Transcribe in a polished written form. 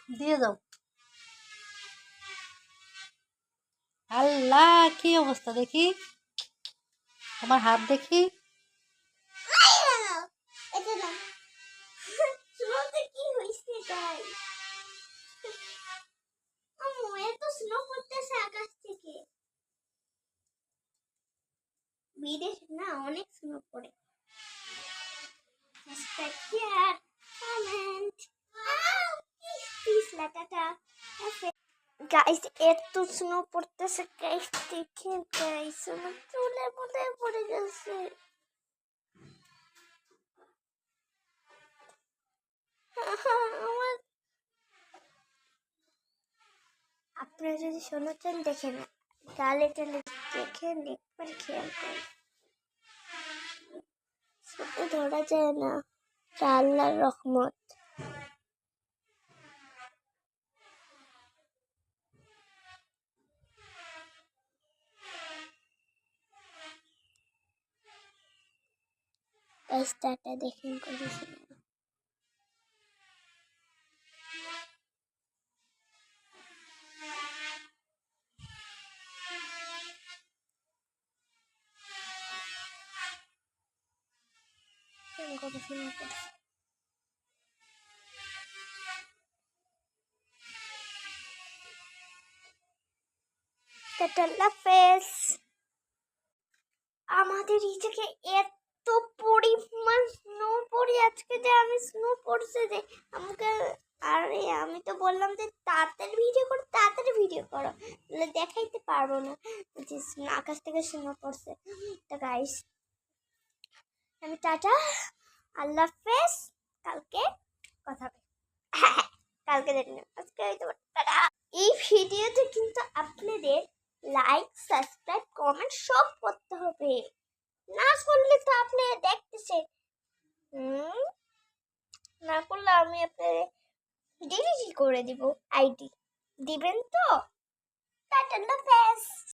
দিয়ে যাও। আল্লাহ কি অবস্থা দেখি, তোমার হাত দেখি। কি হয়েছে তাই আম্মু এত স্নো পড়তেছে আকাশ থেকে, বিদেশ না অনেক স্নো পড়ে। Subscribe, comment, please latata. Guys এত স্নো পড়তেছে গাইস, দেখে গাইস আমার চুলের মধ্যে পড়ে গেছে। আমার আপনারা যদি শোনাচ্ছেন দেখেন, গালে টালে দেখেন, একবার খেয়াল করেন, চোখে ধরা যায় না, আল্লাহর রহমত। গাইস টাটা, দেখেন করেছেন। গবেষণা করছে ফেস। আমাদের এই জায়গায় এত পরিমাণ স্নো পড়ে আজকে, যে আমি স্নো পড়ছে যে আমাকে, আরে আমি তো বললাম যে তাড়াতাড়ি ভিডিও করো, তাহলে দেখাইতে পারবো না যে আকাশ থেকে স্নো পড়ছে। তো গাইস আমি টাটা, আল্লাহ হাফেজ, কালকে কথা হবে। কালকে দেখবেন, আজকে টাটা। এই ভিডিওতে কিন্তু আপনাদের লাইক, সাবস্ক্রাইব, কমেন্ট সব করতে হবে, না করলে তো আপনি দেখতেছেন, না করলে আমি আপনাদের ডিলিট করে দিব, আইডি দিবেন তো। টাটা, আল্লাহ হাফেজ।